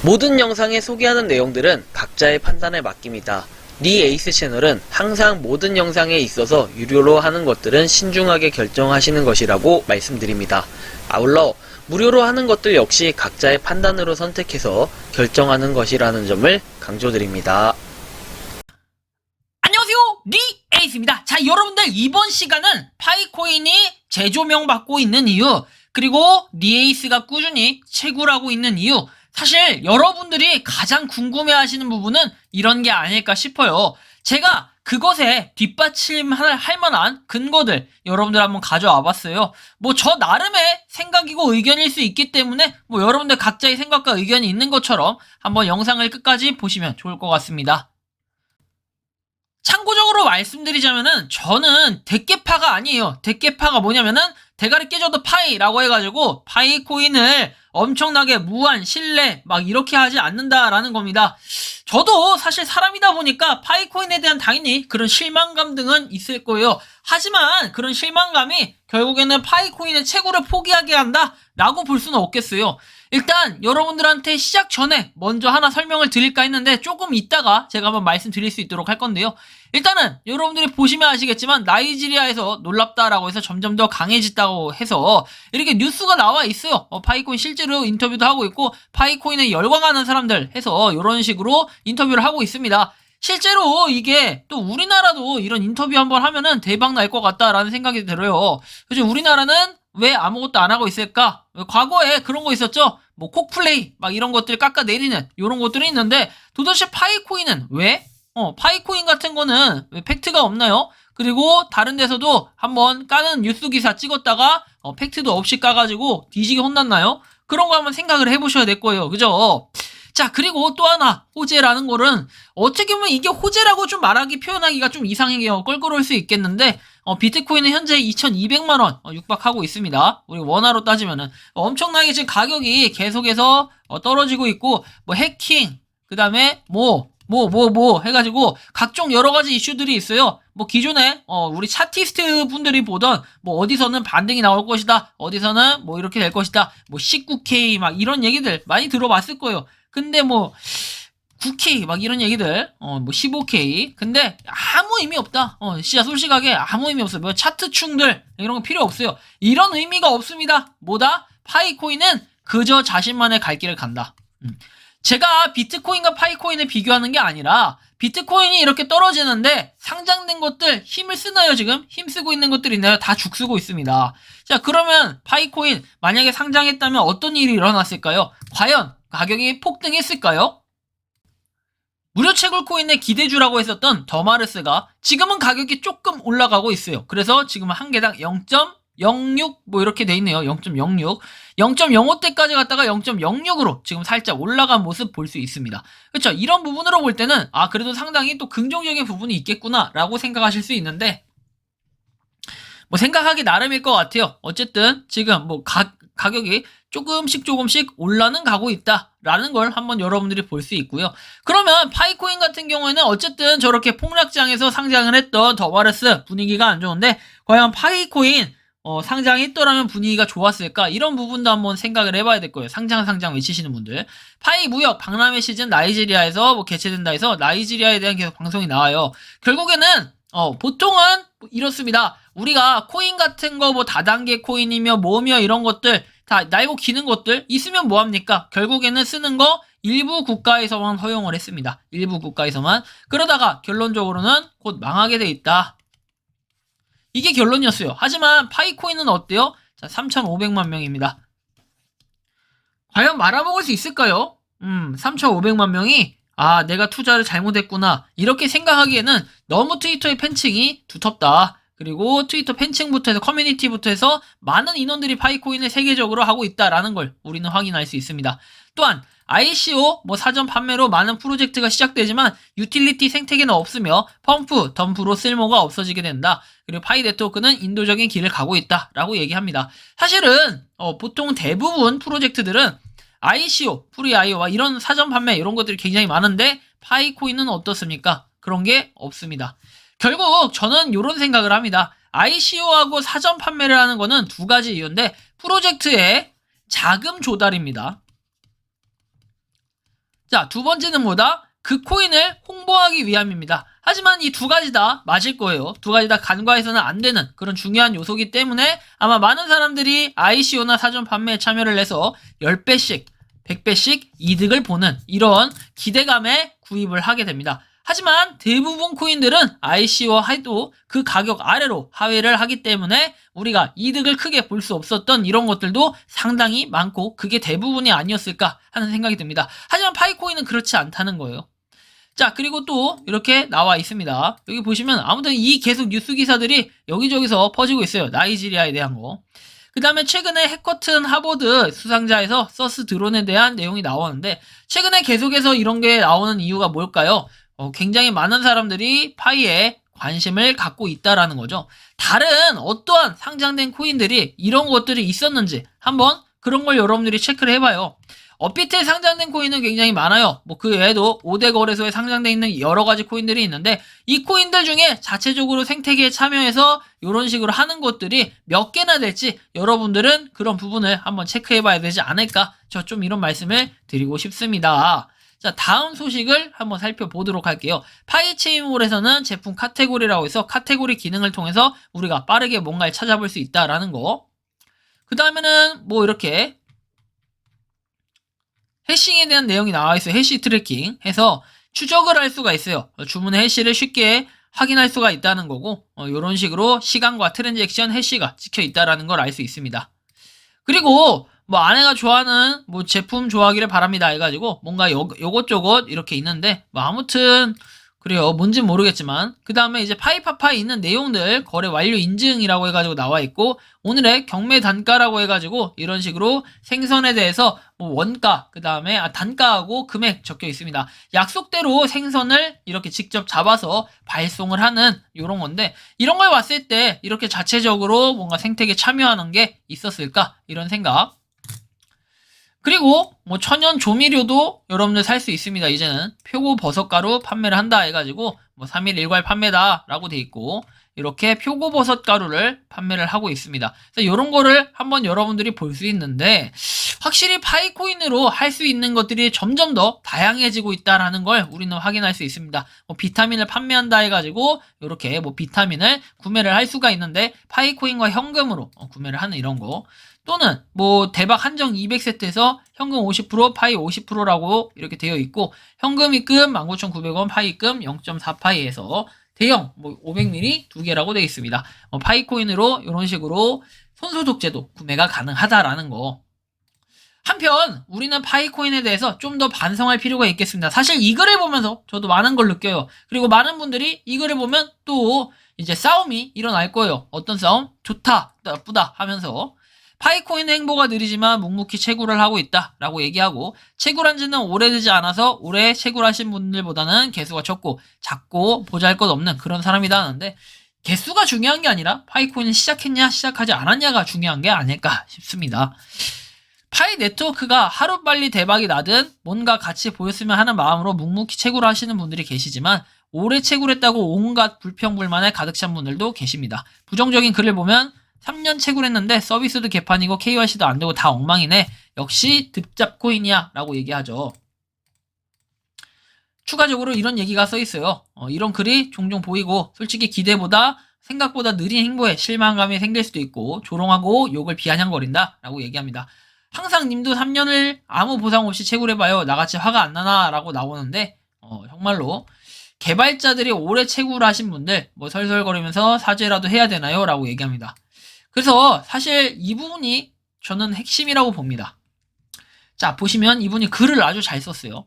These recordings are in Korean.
모든 영상에 소개하는 내용들은 각자의 판단에 맡깁니다. 니 에이스 채널은 항상 모든 영상에 있어서 유료로 하는 것들은 신중하게 결정하시는 것이라고 말씀드립니다. 아울러 무료로 하는 것들 역시 각자의 판단으로 선택해서 결정하는 것이라는 점을 강조드립니다. 안녕하세요, 니 에이스입니다. 자, 여러분들 이번 시간은 파이코인이 재조명받고 있는 이유, 그리고 니 에이스가 꾸준히 채굴하고 있는 이유, 사실 여러분들이 가장 궁금해하시는 부분은 이런 게 아닐까 싶어요. 제가 그것에 뒷받침할 만한 근거들 여러분들 한번 가져와 봤어요. 뭐 저 나름의 생각이고 의견일 수 있기 때문에 뭐 여러분들 각자의 생각과 의견이 있는 것처럼 한번 영상을 끝까지 보시면 좋을 것 같습니다. 참고적으로 말씀드리자면은 저는 대깨파가 아니에요. 대깨파가 뭐냐면은 대가리 깨져도 파이라고 해가지고 파이코인을 엄청나게 무한, 신뢰 막 이렇게 하지 않는다라는 겁니다. 저도 사실 사람이다 보니까 파이코인에 대한 당연히 그런 실망감 등은 있을 거예요. 하지만 그런 실망감이 결국에는 파이코인의 채굴을 포기하게 한다라고 볼 수는 없겠어요. 일단 여러분들한테 시작 전에 먼저 하나 설명을 드릴까 했는데 조금 이따가 제가 한번 말씀드릴 수 있도록 할 건데요. 일단은 여러분들이 보시면 아시겠지만 나이지리아에서 놀랍다라고 해서 점점 더 강해졌다고 해서 이렇게 뉴스가 나와 있어요. 파이코인 실제로 인터뷰도 하고 있고 파이코인에 열광하는 사람들 해서 이런 식으로 인터뷰를 하고 있습니다. 실제로 이게 또 우리나라도 이런 인터뷰 한번 하면은 대박 날 것 같다라는 생각이 들어요. 그래서 우리나라는 왜 아무것도 안 하고 있을까? 과거에 그런 거 있었죠? 뭐 콕플레이 막 이런 것들 깎아내리는 이런 것들이 있는데 도대체 파이코인은 왜? 파이코인 같은 거는 왜 팩트가 없나요? 그리고 다른 데서도 한번 까는 뉴스 기사 찍었다가 팩트도 없이 까가지고 뒤지게 혼났나요? 그런 거 한번 생각을 해보셔야 될 거예요. 그죠? 자, 그리고 또 하나 호재라는 거는 어떻게 보면 이게 호재라고 좀 말하기 표현하기가 좀 이상하게 껄끄러울 수 있겠는데 비트코인은 현재 2200만원 육박하고 있습니다. 우리 원화로 따지면은 엄청나게 지금 가격이 계속해서 떨어지고 있고 뭐 해킹 그 다음에 뭐 해가지고 각종 여러가지 이슈들이 있어요. 뭐 기존에 우리 차티스트 분들이 보던 뭐 어디서는 반등이 나올 것이다, 어디서는 뭐 이렇게 될 것이다, 뭐 19K 막 이런 얘기들 많이 들어봤을 거예요. 근데 뭐 9K 막 이런 얘기들 뭐 15K 근데 아무 의미 없다. 진짜 솔직하게 아무 의미 없어요. 뭐 차트충들 이런 거 필요 없어요. 이런 의미가 없습니다. 뭐다? 파이코인은 그저 자신만의 갈 길을 간다. 제가 비트코인과 파이코인을 비교하는 게 아니라 비트코인이 이렇게 떨어지는데 상장된 것들 힘을 쓰나요? 지금 힘쓰고 있는 것들이 있나요? 다 죽쓰고 있습니다. 자, 그러면 파이코인 만약에 상장했다면 어떤 일이 일어났을까요? 과연 가격이 폭등했을까요? 무료 채굴 코인의 기대주라고 했었던 더마르스가 지금은 가격이 조금 올라가고 있어요. 그래서 지금은 한 개당 0.06 뭐 이렇게 돼 있네요. 0.06 0.05대까지 갔다가 0.06으로 지금 살짝 올라간 모습 볼 수 있습니다. 그렇죠? 이런 부분으로 볼 때는 그래도 상당히 또 긍정적인 부분이 있겠구나 라고 생각하실 수 있는데 뭐 생각하기 나름일 것 같아요. 어쨌든 지금 뭐 가격이 조금씩 올라는 가고 있다라는 걸 한번 여러분들이 볼 수 있고요. 그러면 파이코인 같은 경우에는 어쨌든 저렇게 폭락장에서 상장을 했던 더마르스 분위기가 안 좋은데 과연 파이코인 상장했더라면 분위기가 좋았을까? 이런 부분도 한번 생각을 해봐야 될 거예요. 상장 외치시는 분들. 파이 무역 박람회 시즌 나이지리아에서 뭐 개최된다 해서 나이지리아에 대한 계속 방송이 나와요. 결국에는 보통은 이렇습니다. 우리가 코인 같은 거 뭐 다단계 코인이며 뭐며 이런 것들 다 날고 기는 것들 있으면 뭐합니까? 결국에는 쓰는 거 일부 국가에서만 허용을 했습니다. 일부 국가에서만. 그러다가 결론적으로는 곧 망하게 돼 있다. 이게 결론이었어요. 하지만 파이코인은 어때요? 자, 3,500만 명입니다. 과연 말아먹을 수 있을까요? 3,500만 명이 내가 투자를 잘못했구나 이렇게 생각하기에는 너무 트위터의 팬층이 두텁다. 그리고 트위터 팬층부터 해서 커뮤니티부터 해서 많은 인원들이 파이코인을 세계적으로 하고 있다라는 걸 우리는 확인할 수 있습니다. 또한 ICO 뭐 사전 판매로 많은 프로젝트가 시작되지만 유틸리티 생태계는 없으며 펌프, 덤프로 쓸모가 없어지게 된다. 그리고 파이 네트워크는 인도적인 길을 가고 있다라고 얘기합니다. 사실은 보통 대부분 프로젝트들은 ICO, 프리-IO와 이런 사전 판매 이런 것들이 굉장히 많은데 파이코인은 어떻습니까? 그런 게 없습니다. 결국 저는 이런 생각을 합니다. ICO하고 사전 판매를 하는 거는 두 가지 이유인데 프로젝트의 자금 조달입니다. 자, 두 번째는 뭐다? 그 코인을 홍보하기 위함입니다. 하지만 이 두 가지 다 맞을 거예요. 두 가지 다 간과해서는 안 되는 그런 중요한 요소이기 때문에 아마 많은 사람들이 ICO나 사전 판매에 참여를 해서 10배씩, 100배씩 이득을 보는 이런 기대감에 구입을 하게 됩니다. 하지만 대부분 코인들은 ICO 해도 그 가격 아래로 하회를 하기 때문에 우리가 이득을 크게 볼 수 없었던 이런 것들도 상당히 많고 그게 대부분이 아니었을까 하는 생각이 듭니다. 하지만 파이코인은 그렇지 않다는 거예요. 자, 그리고 또 이렇게 나와 있습니다. 여기 보시면 아무튼 이 계속 뉴스 기사들이 여기저기서 퍼지고 있어요. 나이지리아에 대한 거. 그 다음에 최근에 해커튼 하버드 수상자에서 서스 드론에 대한 내용이 나오는데 최근에 계속해서 이런 게 나오는 이유가 뭘까요? 굉장히 많은 사람들이 파이에 관심을 갖고 있다라는 거죠. 다른 어떠한 상장된 코인들이 이런 것들이 있었는지 한번 그런 걸 여러분들이 체크를 해봐요. 업비트에 상장된 코인은 굉장히 많아요. 뭐 그 외에도 5대 거래소에 상장되어 있는 여러 가지 코인들이 있는데 이 코인들 중에 자체적으로 생태계에 참여해서 이런 식으로 하는 것들이 몇 개나 될지 여러분들은 그런 부분을 한번 체크해 봐야 되지 않을까? 저 좀 이런 말씀을 드리고 싶습니다. 자, 다음 소식을 한번 살펴보도록 할게요. 파이체인몰에서는 제품 카테고리라고 해서 카테고리 기능을 통해서 우리가 빠르게 뭔가를 찾아볼 수 있다라는 거. 그 다음에는 뭐 이렇게 해싱에 대한 내용이 나와 있어요. 해시 트래킹 해서 추적을 할 수가 있어요. 주문의 해시를 쉽게 확인할 수가 있다는 거고 이런 식으로 시간과 트랜잭션 해시가 찍혀 있다라는 걸 알 수 있습니다. 그리고 뭐 아내가 좋아하는 뭐 제품 좋아하기를 바랍니다 해가지고 뭔가 요것저것 이렇게 있는데 뭐 아무튼 그래요. 뭔진 모르겠지만 그 다음에 이제 파이파파에 있는 내용들 거래 완료 인증이라고 해가지고 나와 있고 오늘의 경매 단가라고 해가지고 이런 식으로 생선에 대해서 뭐 원가 그 다음에 단가하고 금액 적혀 있습니다. 약속대로 생선을 이렇게 직접 잡아서 발송을 하는 이런 건데 이런 걸 봤을 때 이렇게 자체적으로 뭔가 생태계에 참여하는 게 있었을까 이런 생각. 그리고 뭐 천연 조미료도 여러분들 살 수 있습니다. 이제는 표고버섯가루 판매를 한다 해가지고 뭐 3일 일괄 판매다 라고 돼 있고 이렇게 표고버섯가루를 판매를 하고 있습니다. 그래서 이런 거를 한번 여러분들이 볼 수 있는데 확실히 파이코인으로 할 수 있는 것들이 점점 더 다양해지고 있다라는 걸 우리는 확인할 수 있습니다. 뭐 비타민을 판매한다 해가지고 이렇게 뭐 비타민을 구매를 할 수가 있는데 파이코인과 현금으로 구매를 하는 이런 거 또는 뭐 대박 한정 200세트에서 현금 50% 파이 50%라고 이렇게 되어 있고 현금 입금 19,900원 파이 입금 0.4파이에서 대형 뭐 500ml 2개라고 되어 있습니다. 파이코인으로 이런 식으로 손소독제도 구매가 가능하다라는 거. 한편 우리는 파이코인에 대해서 좀 더 반성할 필요가 있겠습니다. 사실 이 글을 보면서 저도 많은 걸 느껴요. 그리고 많은 분들이 이 글을 보면 또 이제 싸움이 일어날 거예요. 어떤 싸움? 좋다, 나쁘다 하면서 파이코인의 행보가 느리지만 묵묵히 채굴을 하고 있다 라고 얘기하고 채굴한 지는 오래되지 않아서 올해 채굴하신 분들보다는 개수가 작고 보잘것없는 그런 사람이다 하는데 개수가 중요한 게 아니라 파이코인을 시작했냐 시작하지 않았냐가 중요한 게 아닐까 싶습니다. 파이 네트워크가 하루빨리 대박이 나든 뭔가 같이 보였으면 하는 마음으로 묵묵히 채굴하시는 분들이 계시지만 오래 채굴했다고 온갖 불평불만에 가득 찬 분들도 계십니다. 부정적인 글을 보면 3년 채굴했는데 서비스도 개판이고 KYC도 안 되고 다 엉망이네. 역시 득잡코인이야 라고 얘기하죠. 추가적으로 이런 얘기가 써 있어요. 이런 글이 종종 보이고 솔직히 기대보다 생각보다 느린 행보에 실망감이 생길 수도 있고 조롱하고 욕을 비아냥거린다 라고 얘기합니다. 항상 님도 3년을 아무 보상 없이 채굴해봐요. 나같이 화가 안 나나 라고 나오는데 정말로 개발자들이 오래 채굴하신 분들 뭐 설설거리면서 사죄라도 해야 되나요? 라고 얘기합니다. 그래서 사실 이 부분이 저는 핵심이라고 봅니다. 자, 보시면 이분이 글을 아주 잘 썼어요.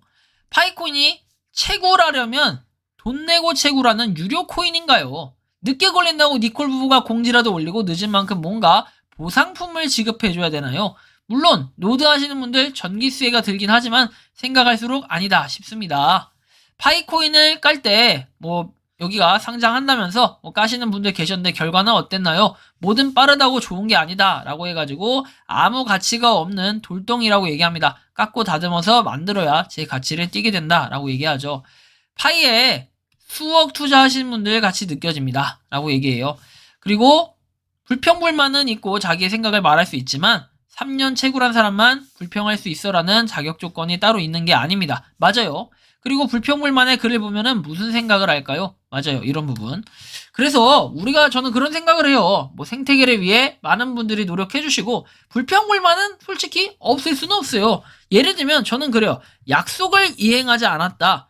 파이코인이 채굴하려면 돈 내고 채굴하는 유료 코인인가요? 늦게 걸린다고 니콜 부부가 공지라도 올리고 늦은 만큼 뭔가 보상품을 지급해줘야 되나요? 물론 노드 하시는 분들 전기세가 들긴 하지만 생각할수록 아니다 싶습니다. 파이코인을 깔 때 뭐 여기가 상장한다면서 까시는 분들 계셨는데 결과는 어땠나요? 뭐든 빠르다고 좋은 게 아니다 라고 해가지고 아무 가치가 없는 돌덩이라고 얘기합니다. 깎고 다듬어서 만들어야 제 가치를 띠게 된다 라고 얘기하죠. 파이에 수억 투자하신 분들 같이 느껴집니다 라고 얘기해요. 그리고 불평불만은 있고 자기의 생각을 말할 수 있지만 3년 채굴한 사람만 불평할 수 있어라는 자격 조건이 따로 있는 게 아닙니다. 맞아요. 그리고 불평불만의 글을 보면은 무슨 생각을 할까요? 맞아요. 이런 부분. 그래서 저는 그런 생각을 해요. 뭐 생태계를 위해 많은 분들이 노력해 주시고 불평불만은 솔직히 없을 수는 없어요. 예를 들면 저는 그래요. 약속을 이행하지 않았다.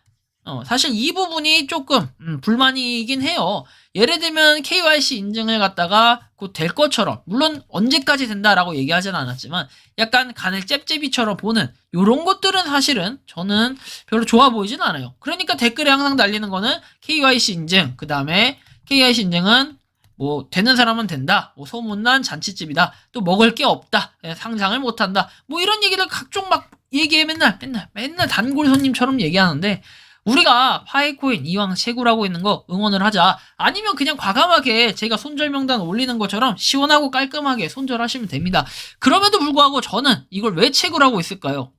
사실 이 부분이 조금 불만이긴 해요. 예를 들면 KYC 인증을 갖다가 곧 될 것처럼, 물론 언제까지 된다라고 얘기하진 않았지만 약간 간을 잽잽이처럼 보는 요런 것들은 사실은 저는 별로 좋아 보이진 않아요. 그러니까 댓글에 항상 달리는 거는 KYC 인증, 그 다음에 KYC 인증은 뭐 되는 사람은 된다, 뭐 소문난 잔치집이다, 또 먹을 게 없다, 상장을 못한다, 뭐 이런 얘기를 각종 막 얘기해 맨날 단골 손님처럼 얘기하는데, 우리가 파이코인 이왕 채굴하고 있는 거 응원을 하자. 아니면 그냥 과감하게 제가 손절 명단 올리는 것처럼 시원하고 깔끔하게 손절하시면 됩니다. 그럼에도 불구하고 저는 이걸 왜 채굴하고 있을까요?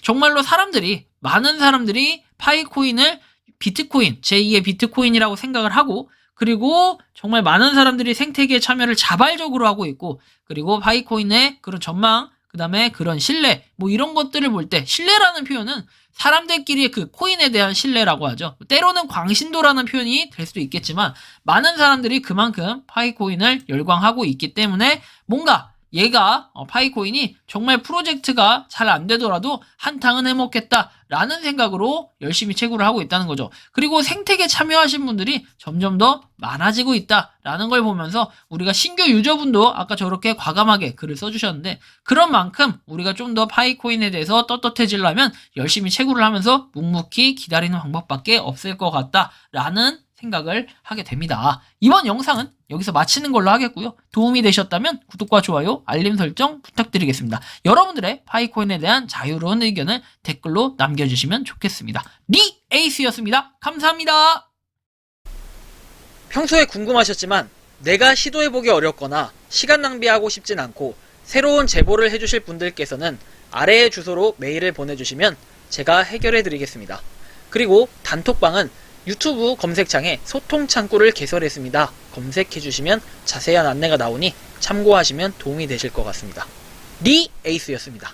정말로 많은 사람들이 파이코인을 비트코인, 제2의 비트코인이라고 생각을 하고, 그리고 정말 많은 사람들이 생태계 참여를 자발적으로 하고 있고, 그리고 파이코인의 그런 전망, 그 다음에 그런 신뢰, 뭐 이런 것들을 볼 때, 신뢰라는 표현은 사람들끼리의 그 코인에 대한 신뢰라고 하죠. 때로는 광신도라는 표현이 될 수도 있겠지만 많은 사람들이 그만큼 파이코인을 열광하고 있기 때문에 뭔가 얘가 파이코인이 정말 프로젝트가 잘 안 되더라도 한탕은 해먹겠다라는 생각으로 열심히 채굴을 하고 있다는 거죠. 그리고 생태계 참여하신 분들이 점점 더 많아지고 있다라는 걸 보면서 우리가 신규 유저분도 아까 저렇게 과감하게 글을 써주셨는데, 그런 만큼 우리가 좀 더 파이코인에 대해서 떳떳해지려면 열심히 채굴을 하면서 묵묵히 기다리는 방법밖에 없을 것 같다라는 생각을 하게 됩니다. 이번 영상은 여기서 마치는 걸로 하겠고요. 도움이 되셨다면 구독과 좋아요, 알림 설정 부탁드리겠습니다. 여러분들의 파이코인에 대한 자유로운 의견을 댓글로 남겨주시면 좋겠습니다. 에이스였습니다. 감사합니다. 평소에 궁금하셨지만 내가 시도해보기 어렵거나 시간 낭비하고 싶진 않고 새로운 제보를 해주실 분들께서는 아래의 주소로 메일을 보내주시면 제가 해결해드리겠습니다. 그리고 단톡방은 유튜브 검색창에 소통 창구를 개설했습니다. 검색해주시면 자세한 안내가 나오니 참고하시면 도움이 되실 것 같습니다. 에이스였습니다.